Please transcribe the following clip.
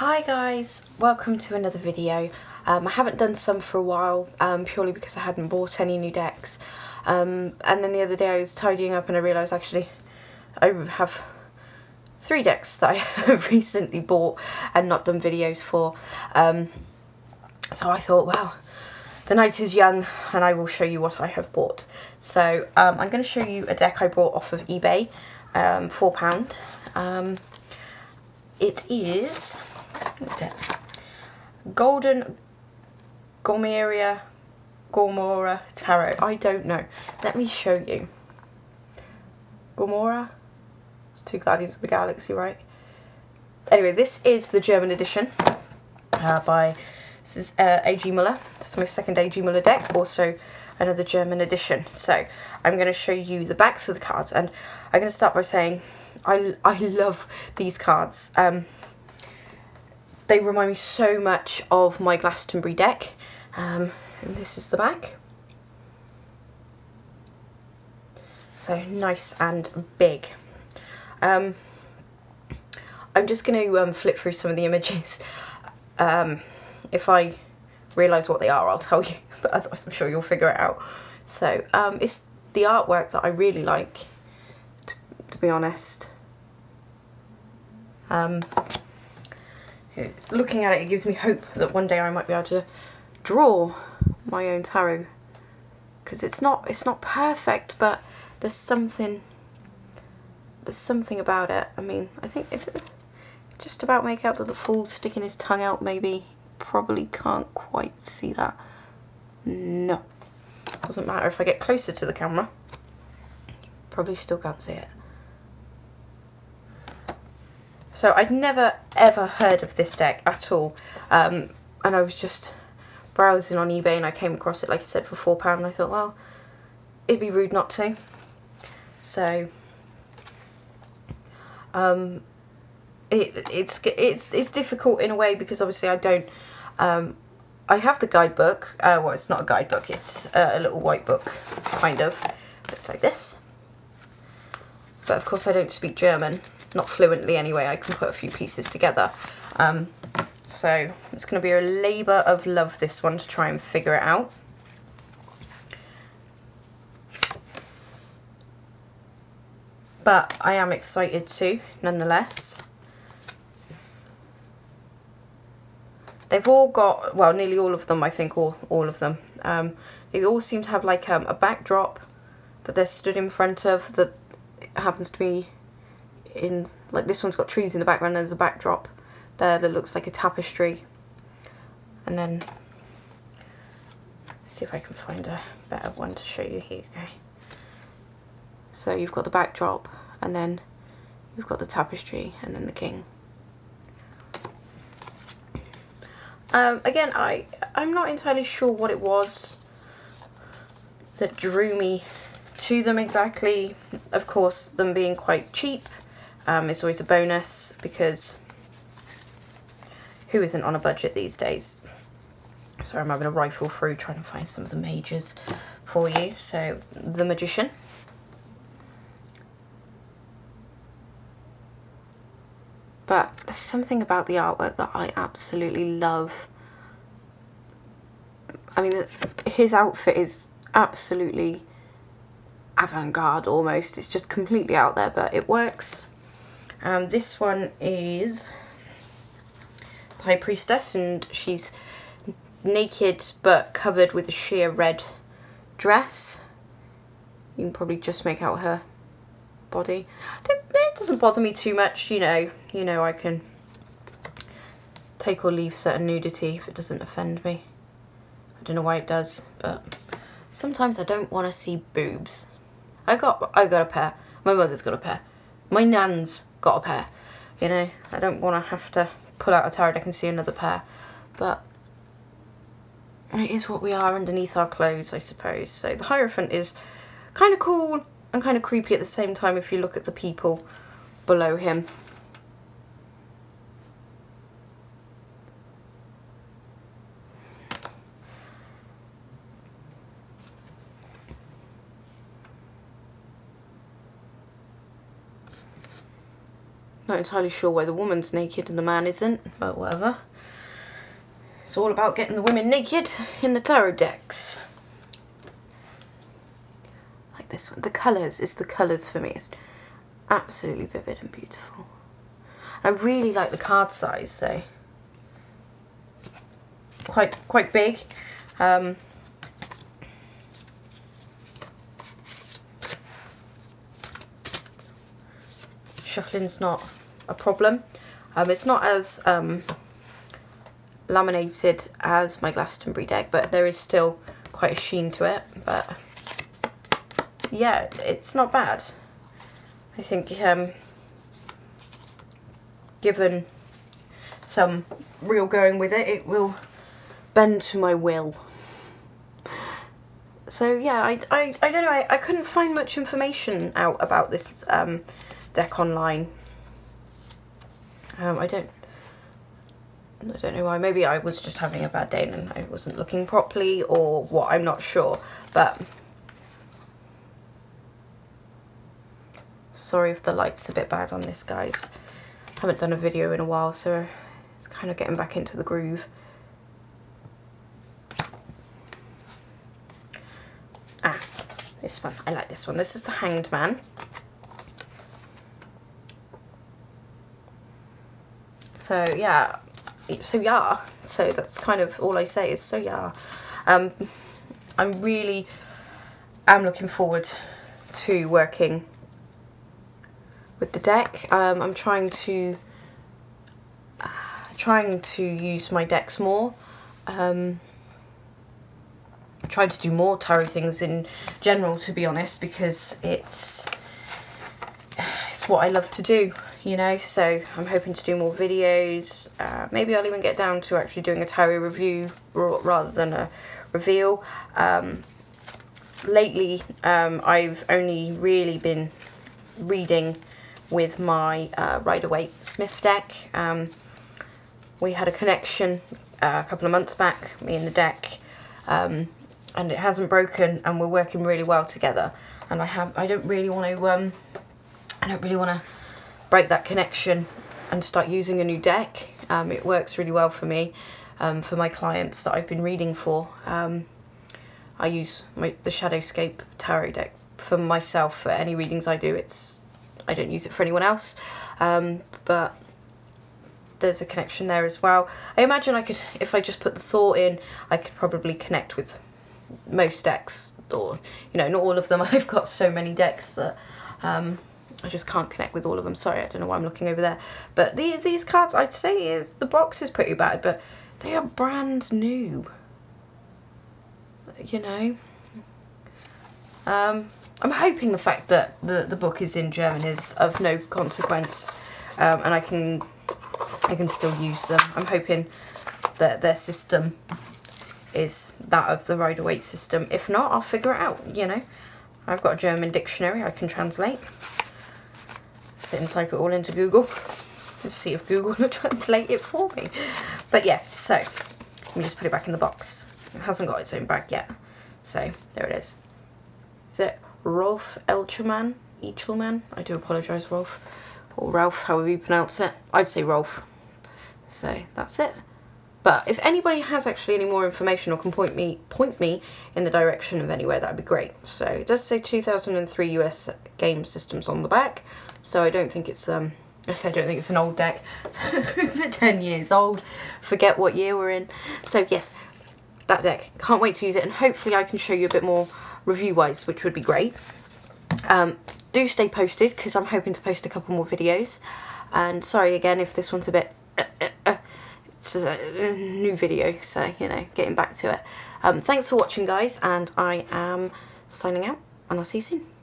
Hi guys, welcome to another video. I haven't done some for a while, purely because I hadn't bought any new decks. And then the other day I was tidying up and I realised actually I have 3 decks that I have recently bought and not done videos for. So I thought, well, the night is young and I will show you what I have bought. So I'm going to show you a deck I bought off of eBay, £4. It is, what is it? Golden Gomera Tarot. I don't know. Let me show you. Gomera? It's 2 Guardians of the Galaxy, right? Anyway, this is the German edition this is A.G. Muller. This is my second A.G. Muller deck, also another German edition. So I'm going to show you the backs of the cards, and I'm going to start by saying I love these cards. They remind me so much of my Glastonbury deck, and this is the back. So nice and big. I'm just going to flip through some of the images. If I realise what they are, I'll tell you, but otherwise I'm sure you'll figure it out. So it's the artwork that I really like, to be honest. Looking at it, it gives me hope that one day I might be able to draw my own tarot, because it's not perfect, but there's something about it. I mean, I think it's just about make out that the fool's sticking his tongue out, maybe. Probably can't quite see that. No, doesn't matter if I get closer to the camera, probably still can't see it. So I'd never ever heard of this deck at all, and I was just browsing on eBay and I came across it, like I said, for £4, and I thought, well, it'd be rude not to. So it's difficult in a way, because obviously I don't, I have the guidebook. Well, it's not a guidebook, it's a little white book, kind of. Looks like this. But of course I don't speak German, not fluently anyway. I can put a few pieces together. So it's going to be a labour of love, this one, to try and figure it out. But I am excited too, nonetheless. They've all got, well, nearly all of them, I think, all of them. They all seem to have like a backdrop that they're stood in front of, that happens to be in, like this one's got trees in the background, there's a backdrop there that looks like a tapestry. And then, let's see if I can find a better one to show you. Here you go. So you've got the backdrop, and then you've got the tapestry, and then the king. Again, I'm not entirely sure what it was that drew me to them exactly. Of course, them being quite cheap is always a bonus, because who isn't on a budget these days? Sorry, I'm having a rifle through trying to find some of the majors for you. So, the Magician. But there's something about the artwork that I absolutely love. I mean, his outfit is absolutely avant-garde almost. It's just completely out there, but it works. This one is the High Priestess, and she's naked but covered with a sheer red dress. You can probably just make out her body. It doesn't bother me too much, you know, I can take or leave certain nudity if it doesn't offend me. I don't know why it does, but sometimes I don't want to see boobs. I got a pair. My mother's got a pair. My nan's got a pair. You know, I don't want to have to pull out a tarot deck and see another pair. But it is what we are underneath our clothes, I suppose. So the Hierophant is kind of cool and kind of creepy at the same time if you look at the people below him. Not entirely sure why the woman's naked and the man isn't, but whatever. It's all about getting the women naked in the tarot decks. Like this one. The colours, it's the colours for me. It's absolutely vivid and beautiful. I really like the card size, so quite big. Shuffling's not a problem. It's not as laminated as my Glastonbury deck, but there is still quite a sheen to it. But yeah, it's not bad. I think given some real going with it, it will bend to my will. So yeah, I don't know, I couldn't find much information out about this deck online. I don't know why. Maybe I was just having a bad day and I wasn't looking properly, or what, I'm not sure. But sorry if the light's a bit bad on this, guys. I haven't done a video in a while, so it's kind of getting back into the groove. Ah, this one. I like this one. This is the Hanged Man. So yeah, so that's kind of all I say is so yeah. I really am looking forward to working with the deck. I'm trying to use my decks more. I'm trying to do more tarot things in general, to be honest, because it's what I love to do, you know. So I'm hoping to do more videos. Maybe I'll even get down to actually doing a tarot review rather than a reveal. Lately, I've only really been reading with my Rider-Waite-Smith deck. We had a connection a couple of months back, me and the deck, and it hasn't broken, and we're working really well together. And I don't really want to break that connection and start using a new deck. It works really well for me, for my clients that I've been reading for. I use the Shadowscape tarot deck for myself for any readings I do. I don't use it for anyone else, but there's a connection there as well. I imagine I could, if I just put the thought in, I could probably connect with most decks, or, you know, not all of them. I've got so many decks that I just can't connect with all of them. Sorry, I don't know why I'm looking over there. But these cards, I'd say the box is pretty bad, but they are brand new, you know. I'm hoping the fact that the book is in German is of no consequence, and I can still use them. I'm hoping that their system is that of the Rider-Waite system. If not, I'll figure it out, you know. I've got a German dictionary I can translate. Sit and type it all into Google. Let's see if Google will translate it for me. But yeah, so let me just put it back in the box. It hasn't got its own bag yet. So there it is. Is it Rolf Elcherman? Eichelman? I do apologise, Rolf. Or Ralph, however you pronounce it. I'd say Rolf. So that's it. But if anybody has actually any more information or can point me in the direction of anywhere, that'd be great. So it does say 2003 US game systems on the back. So I don't think it's I don't think it's an old deck. It's over 10 years old. Forget what year we're in. So yes, that deck. Can't wait to use it, and hopefully I can show you a bit more review-wise, which would be great. Do stay posted, because I'm hoping to post a couple more videos. And sorry again if this one's a bit... It's a new video, so, you know, getting back to it. Thanks for watching, guys, and I am signing out, and I'll see you soon.